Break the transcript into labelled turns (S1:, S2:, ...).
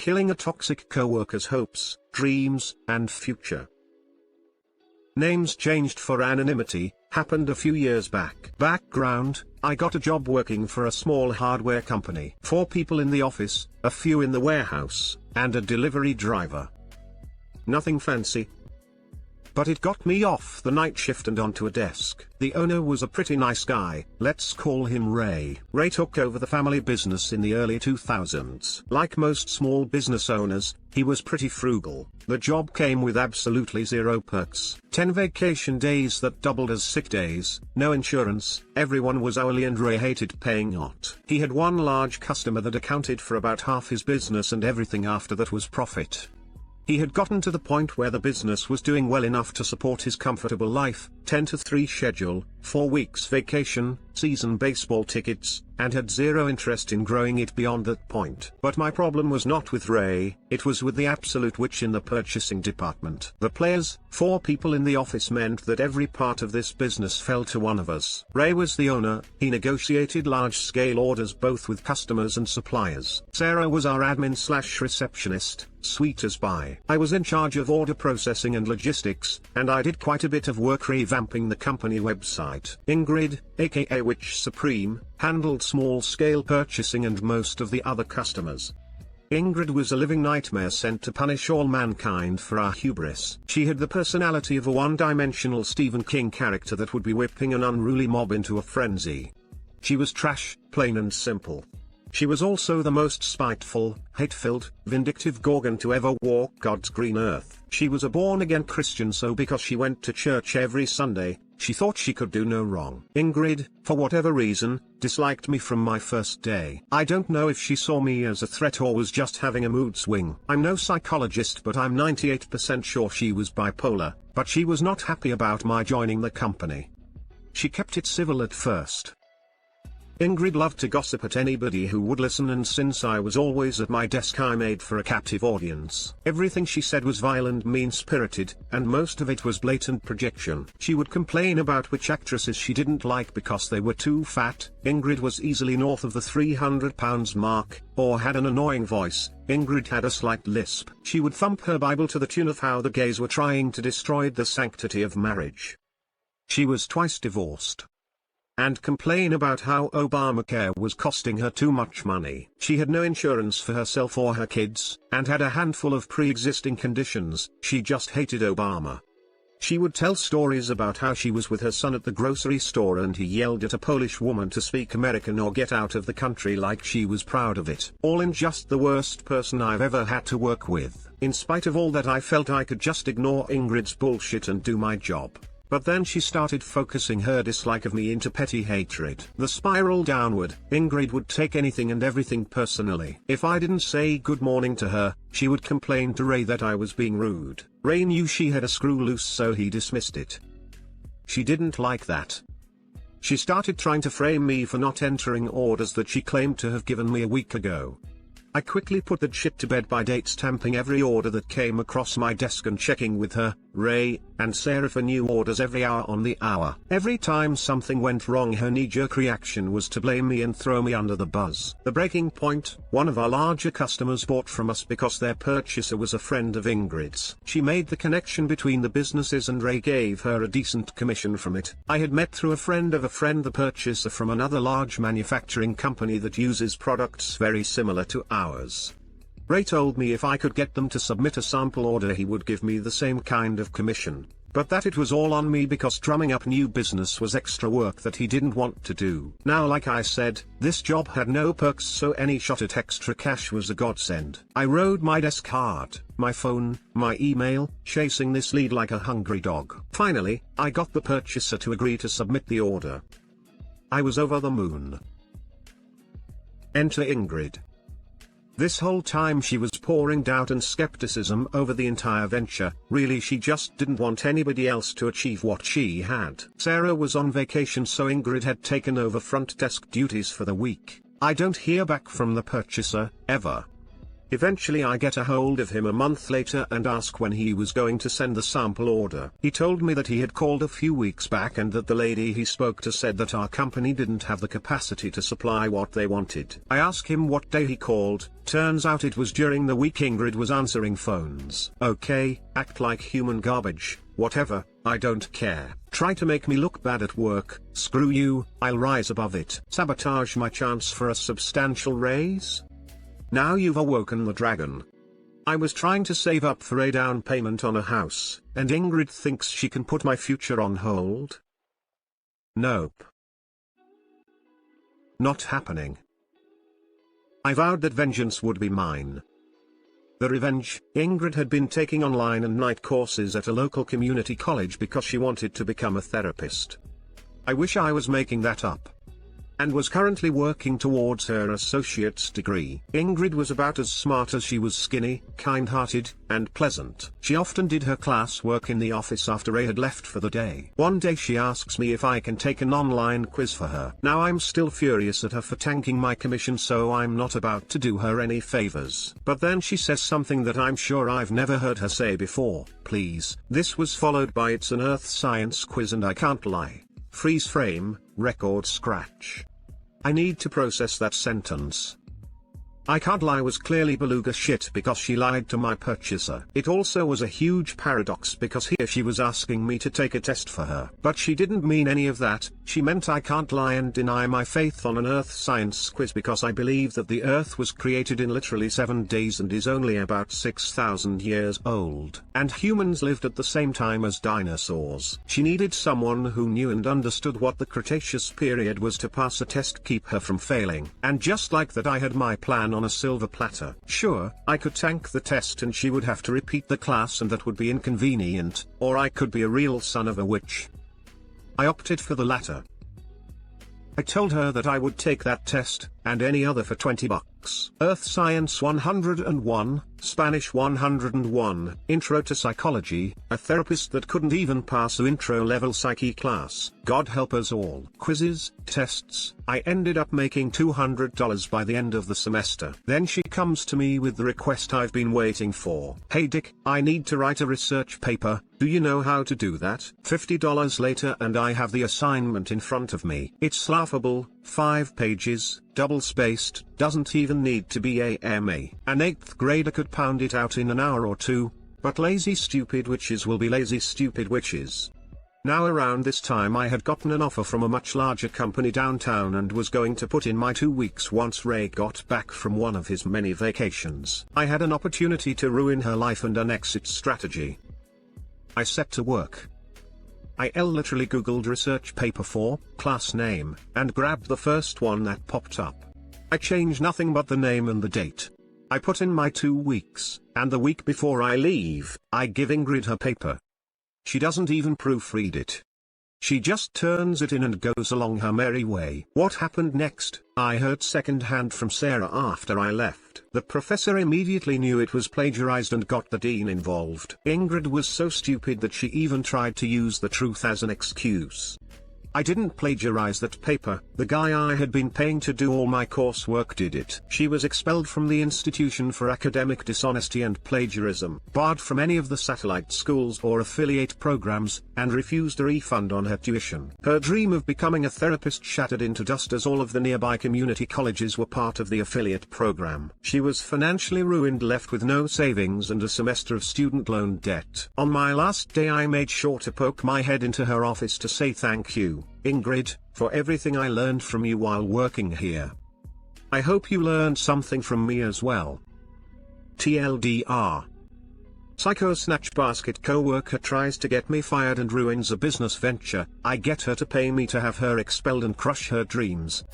S1: killing a toxic coworker's hopes, dreams, and future. Names changed for anonymity, happened a few years back. Background: I got a job working for a small hardware company. 4 people in the office, a few in the warehouse, and a delivery driver. Nothing fancy. But it got me off the night shift and onto a desk. The owner was a pretty nice guy, let's call him Ray. Ray took over the family business in the early 2000s. Like most small business owners, he was pretty frugal. The job came with absolutely zero perks. 10 vacation days that doubled as sick days, no insurance, everyone was hourly and Ray hated paying out. He had one large customer that accounted for about half his business and everything after that was profit. He had gotten to the point where the business was doing well enough to support his comfortable life, 10-to-3 schedule, 4 weeks vacation, season baseball tickets, and had zero interest in growing it beyond that point. But my problem was not with Ray, it was with the absolute witch in the purchasing department. The players, 4 people in the office, meant that every part of this business fell to one of us. Ray was the owner, he negotiated large-scale orders both with customers and suppliers. Sarah was our admin/receptionist, sweet as pie. I was in charge of order processing and logistics, and I did quite a bit of work revamping the company website. Ingrid, aka Witch Supreme, handled small-scale purchasing and most of the other customers. Ingrid was a living nightmare sent to punish all mankind for our hubris. She had the personality of a one-dimensional Stephen King character that would be whipping an unruly mob into a frenzy. She was trash, plain and simple. She was also the most spiteful, hate-filled, vindictive Gorgon to ever walk God's green earth. She was a born-again Christian, so because she went to church every Sunday, she thought she could do no wrong. Ingrid, for whatever reason, disliked me from my first day. I don't know if she saw me as a threat or was just having a mood swing. I'm no psychologist, but I'm 98% sure she was bipolar, but she was not happy about my joining the company. She kept it civil at first. Ingrid loved to gossip at anybody who would listen, and since I was always at my desk I made for a captive audience. Everything she said was vile and mean-spirited, and most of it was blatant projection. She would complain about which actresses she didn't like because they were too fat. Ingrid was easily north of the 300 pounds mark, or had an annoying voice. Ingrid had a slight lisp. She would thump her Bible to the tune of how the gays were trying to destroy the sanctity of marriage. She was twice divorced. And complain about how Obamacare was costing her too much money. She had no insurance for herself or her kids, and had a handful of pre-existing conditions. She just hated Obama. She would tell stories about how she was with her son at the grocery store and he yelled at a Polish woman to speak American or get out of the country, like she was proud of it. All in just the worst person I've ever had to work with. In spite of all that, I felt I could just ignore Ingrid's bullshit and do my job. But then she started focusing her dislike of me into petty hatred. The spiral downward. Ingrid would take anything and everything personally. If I didn't say good morning to her, she would complain to Ray that I was being rude. Ray knew she had a screw loose, so he dismissed it. She didn't like that. She started trying to frame me for not entering orders that she claimed to have given me a week ago. I quickly put that shit to bed by date stamping every order that came across my desk and checking with her, Ray, and Sarah for new orders every hour on the hour. Every time something went wrong, her knee-jerk reaction was to blame me and throw me under the bus. The breaking point: one of our larger customers bought from us because their purchaser was a friend of Ingrid's. She made the connection between the businesses and Ray gave her a decent commission from it. I had met through a friend of a friend the purchaser from another large manufacturing company that uses products very similar to ours. Ray told me if I could get them to submit a sample order he would give me the same kind of commission, but that it was all on me because drumming up new business was extra work that he didn't want to do. Now, like I said, this job had no perks, so any shot at extra cash was a godsend. I rode my desk hard, my phone, my email, chasing this lead like a hungry dog. Finally, I got the purchaser to agree to submit the order. I was over the moon. Enter Ingrid. This whole time she was pouring doubt and skepticism over the entire venture. Really, she just didn't want anybody else to achieve what she had. Sarah was on vacation, so Ingrid had taken over front desk duties for the week. I don't hear back from the purchaser, ever. Eventually I get a hold of him a month later and ask when he was going to send the sample order. He told me that he had called a few weeks back and that the lady he spoke to said that our company didn't have the capacity to supply what they wanted. I asked him what day he called. Turns out it was during the week Ingrid was answering phones. Okay, act like human garbage, whatever, I don't care. Try to make me look bad at work, screw you, I'll rise above it. Sabotage my chance for a substantial raise? Now you've awoken the dragon. I was trying to save up for a down payment on a house, and Ingrid thinks she can put my future on hold? Nope. Not happening. I vowed that vengeance would be mine. The revenge. Ingrid had been taking online and night courses at a local community college because she wanted to become a therapist. I wish I was making that up. And was currently working towards her associate's degree. Ingrid was about as smart as she was skinny, kind-hearted, and pleasant. She often did her classwork in the office after I had left for the day. One day she asks me if I can take an online quiz for her. Now I'm still furious at her for tanking my commission, so I'm not about to do her any favors. But then she says something that I'm sure I've never heard her say before. Please. This was followed by "It's an earth science quiz and I can't lie." Freeze frame, record scratch. I need to process that sentence. I can't lie was clearly beluga shit because she lied to my purchaser. It also was a huge paradox because here she was asking me to take a test for her. But she didn't mean any of that. She meant I can't lie and deny my faith on an earth science quiz because I believe that the earth was created in literally 7 days and is only about 6,000 years old. And humans lived at the same time as dinosaurs. She needed someone who knew and understood what the Cretaceous period was to pass a test, keep her from failing. And just like that, I had my plan on a silver platter. Sure, I could tank the test and she would have to repeat the class and that would be inconvenient, or I could be a real son of a witch. I opted for the latter. I told her that I would take that test, and any other for $20. Earth Science 101, Spanish 101, Intro to Psychology, a therapist that couldn't even pass a intro-level psyche class. God help us all. Quizzes, tests, I ended up making $200 by the end of the semester. Then she comes to me with the request I've been waiting for. Hey Dick, I need to write a research paper, do you know how to do that? $50 later and I have the assignment in front of me. It's laughable, 5 pages, double-spaced, doesn't even need to be AMA. An 8th grader could pound it out in an hour or two, but lazy stupid witches will be lazy stupid witches. Now around this time I had gotten an offer from a much larger company downtown and was going to put in my 2 weeks once Ray got back from one of his many vacations. I had an opportunity to ruin her life and an exit strategy. I set to work. I literally googled research paper for, class name, and grabbed the first one that popped up. I changed nothing but the name and the date. I put in my 2 weeks, and the week before I leave, I give Ingrid her paper. She doesn't even proofread it. She just turns it in and goes along her merry way. What happened next? I heard secondhand from Sarah after I left. The professor immediately knew it was plagiarized and got the dean involved. Ingrid was so stupid that she even tried to use the truth as an excuse. I didn't plagiarize that paper, the guy I had been paying to do all my coursework did it. She was expelled from the institution for academic dishonesty and plagiarism, barred from any of the satellite schools or affiliate programs, and refused a refund on her tuition. Her dream of becoming a therapist shattered into dust as all of the nearby community colleges were part of the affiliate program. She was financially ruined, left with no savings and a semester of student loan debt. On my last day I made sure to poke my head into her office to say thank you, Ingrid, for everything I learned from you while working here. I hope you learned something from me as well. TLDR. Psycho Snatch Basket co-worker tries to get me fired and ruins a business venture. I get her to pay me to have her expelled and crush her dreams.